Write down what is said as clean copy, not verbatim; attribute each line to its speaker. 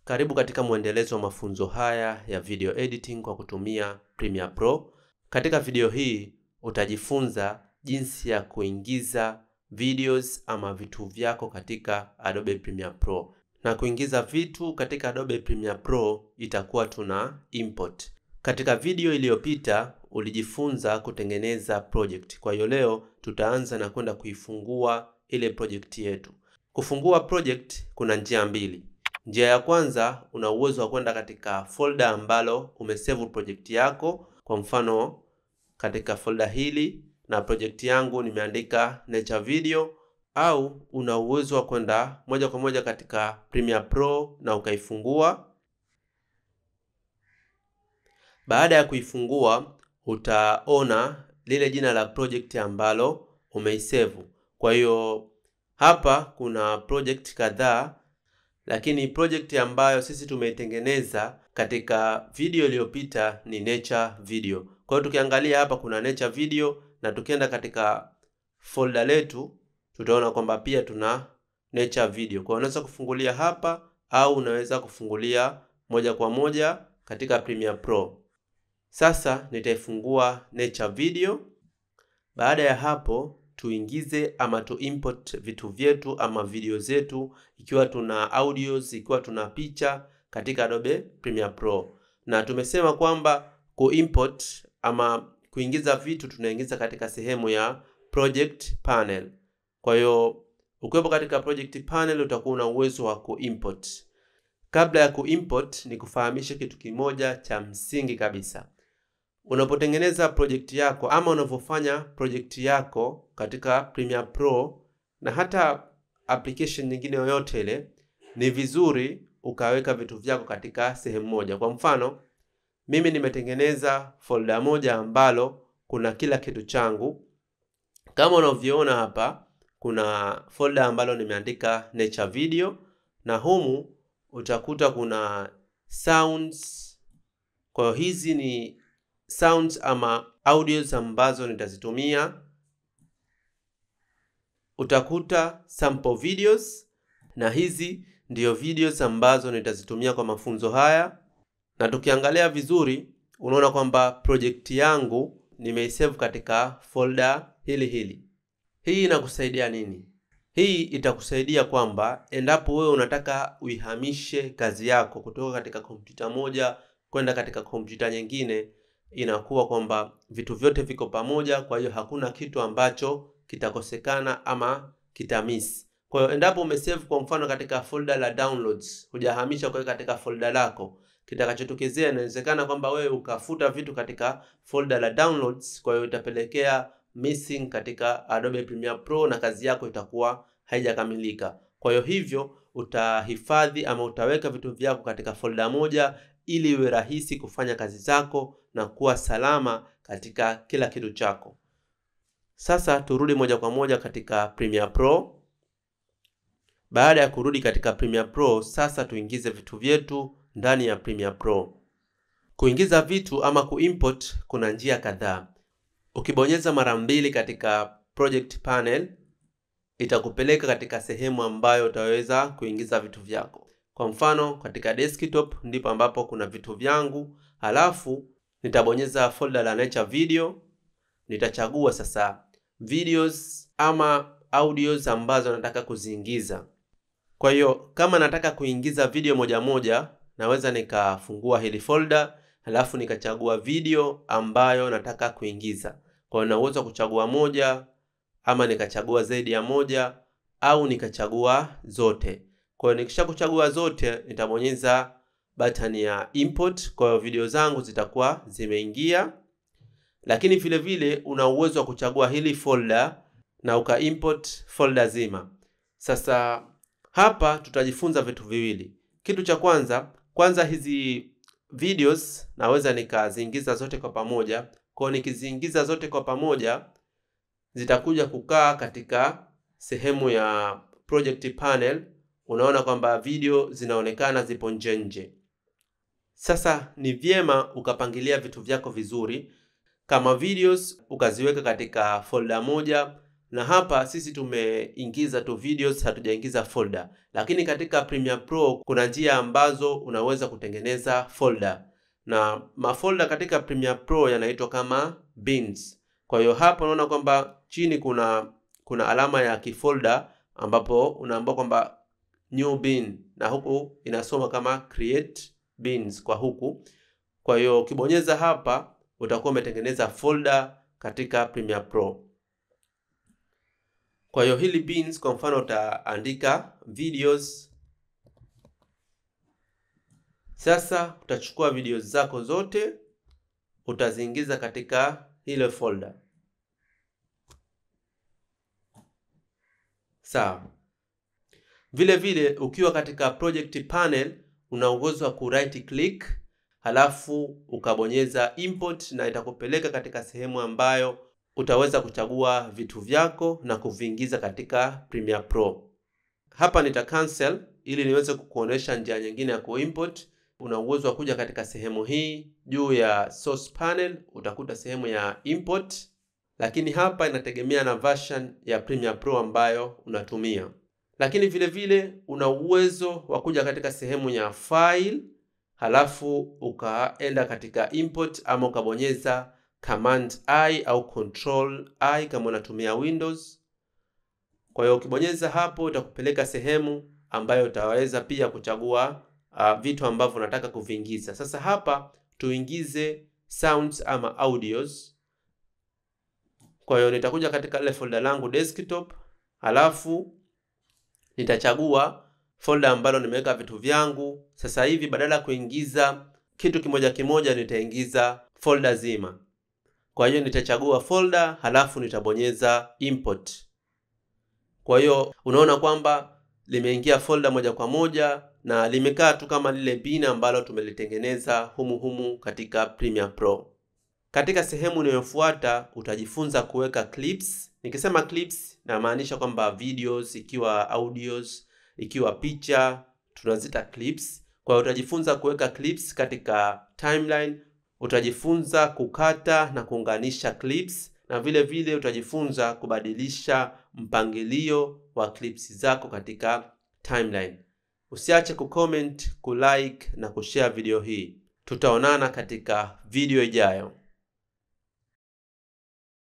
Speaker 1: Karibu katika mwendelezo wa mafunzo haya ya video editing kwa kutumia Premiere Pro. Katika video hii utajifunza jinsi ya kuingiza videos ama vitu vyako katika Adobe Premiere Pro. Na kuingiza vitu katika Adobe Premiere Pro itakuwa tuna import. Katika video iliyopita ulijifunza kutengeneza project. Kwa hiyo leo tutaanza na kwenda kuifungua ile project yetu. Kufungua project kuna njia mbili. Njia ya kwanza, una uwezo wa kwenda katika folder ambalo umesave project yako. Kwa mfano katika folder hili na project yangu nimeandika nature video, au una uwezo wa kwenda moja kwa moja katika Premiere Pro na ukaifungua. Baada ya kuifungua utaona lile jina la project ambalo umeisave. Kwa hiyo hapa kuna project kadhaa, lakini project ambayo sisi tumeitengeneza katika video iliyopita ni nature video. Kwa hiyo tukiangalia hapa kuna nature video, na tukienda katika folder letu tutaona kwamba pia tuna nature video. Kwa hiyo unaweza kufungulia hapa au unaweza kufungulia moja kwa moja katika Premiere Pro. Sasa nitaifungua nature video. Baada ya hapo tuingize ama tu import vitu vyetu ama video zetu, ikiwa tuna audios, ikiwa tuna picha katika Adobe Premiere Pro. Na tumesema kwamba kuimport ama kuingiza vitu tunaingiza katika sehemu ya project panel. Kwa hiyo ukiwepo katika project panel utakuwa na uwezo wa kuimport. Kabla ya kuimport ni kufahamisha kitu kimoja cha msingi kabisa. Unapotengeneza project yako ama unavyofanya project yako katika Premiere Pro na hata application nyingine yoyote ile, ni vizuri ukaweka vitu vyako katika sehemu moja. Kwa mfano, mimi nimetengeneza folder moja ambalo kuna kila kitu changu. Kama unavyoona hapa, kuna folder ambalo nimeandika nature video, na humu utakuta kuna sounds. Kwa hiyo hizi ni sounds ama audios ambazo nitazitumia. Utakuta sample videos, na hizi ndio videos ambazo nitazitumia kwa mafunzo haya. Na tukiangalia vizuri unaona kwamba project yangu nimeisave katika folder hili. Hii inakusaidia nini? Hii itakusaidia kwamba endapo wewe unataka uihamishe kazi yako kutoka katika kompyuta moja kwenda katika kompyuta nyingine, inakuwa kwamba vitu vyote viko pamoja, kwa hiyo hakuna kitu ambacho kitakosekana ama kitamiss. Kwa hiyo endapo umesave kwa mfano katika folder la downloads, hujahamisha kwa katika folder lako, kitakachotokezea inawezekana kwamba wewe ukafuta vitu katika folder la downloads, kwa hiyo itapelekea missing katika Adobe Premiere Pro na kazi yako itakuwa haijakamilika. Kwa hiyo hivyo utahifadhi ama utaweka vitu vyako katika folder moja ili iwe rahisi kufanya kazi zako na kuwa salama katika kila kitu chako. Sasa turudi moja kwa moja katika Premiere Pro. Baada ya kurudi katika Premiere Pro, sasa tuingize vitu vyetu ndani ya Premiere Pro. Kuingiza vitu ama kuimport kuna njia kadhaa. Ukibonyeza mara mbili katika project panel, itakupeleka katika sehemu ambayo utaweza kuingiza vitu vyako. Kwa mfano katika desktop ndipo ambapo kuna vitu vyangu, halafu nitabonyeza folder la nature video. Nitachagua sasa videos ama audios ambazo nataka kuziingiza. Kwa hiyo kama nataka kuingiza video moja moja, naweza nikafungua hili folder, halafu nikachagua video ambayo nataka kuingiza. Kwa hiyo naweza kuchagua moja ama nikachagua zaidi ya moja au nikachagua zote. Kwa hiyo nikisha kuchagua zote nitabonyeza button ya import. Kwa hiyo video zangu zitakuwa zimeingia. Lakini vile vile una uwezo wa kuchagua hili folder na ukaimport folder zima. Sasa hapa tutajifunza vitu viwili. Kitu cha kwanza hizi videos naweza nikaziingiza zote kwa pamoja. Kwa hiyo nikiziingiza zote kwa pamoja zitakuja kukaa katika sehemu ya project panel. Unaona kwamba video zinaonekana zipo nje. Sasa ni vyema ukapangilia vitu vyako vizuri. Kama videos ukaziweka katika folder moja na hapa sisi tumeingiza tu videos, hatujaingiza folder. Lakini katika Premiere Pro kuna njia ambazo unaweza kutengeneza folder, na mafolder katika Premiere Pro yanaitwa kama bins. Kwa hiyo hapa unaona kwamba chini kuna alama ya kifolder ambapo unaambiwa kwamba new bin, na huku inasoma kama create bins kwa huku. Kwa hiyo ukibonyeza hapa utakuwa umetengeneza folder katika Premiere Pro. Kwa hiyo hili bins, kwa mfano utaandika videos. Sasa utachukua videos zako zote utaziingiza katika ile folder. Sawa. Vile vile ukiwa katika project panel una uwezo wa ku right click halafu ukabonyeza import, na itakupeleka katika sehemu ambayo utaweza kuchagua vitu vyako na kuviingiza katika Premiere Pro. Hapa nita cancel ili niweze kukuonesha njia nyingine ya kuimport. Una uwezo wa kuja katika sehemu hii juu ya source panel, utakuta sehemu ya import, lakini hapa inategemea na version ya Premiere Pro ambayo unatumia. Lakini vile vile una uwezo wa kuja katika sehemu ya file halafu ukaenda katika import, ama ukabonyeza Command I au Control I kama unatumia Windows. Kwa hiyo ukibonyeza hapo utakupeleka sehemu ambayo utaweza pia kuchagua vitu ambavyo unataka kuviingiza. Sasa hapa tuingize sounds ama audios. Kwa hiyo nitakuja katika ile folder langu desktop, halafu nitachagua folder ambalo nimeweka vitu vyangu. Sasa hivi badala kuingiza kitu kimoja kimoja nitaingiza folder zima. Kwa hiyo nitachagua folder halafu nitabonyeza import. Kwa hiyo unaona kwamba limeingia folder moja kwa moja na limekaa tu kama lile bin ambalo tumelitengeneza humu katika Premiere Pro. Katika sehemu inayofuata utajifunza kuweka clips. Nikisema clips na maanisha kwamba videos, ikiwa audios, ikiwa picha, tunazita clips. Kwa hiyo utajifunza kuweka clips katika timeline, utajifunza kukata na kuunganisha clips, na vile vile utajifunza kubadilisha mpangilio wa clips zako katika timeline. Usiache kucomment, kulike na kushare video hii. Tutaonana katika video ijayo.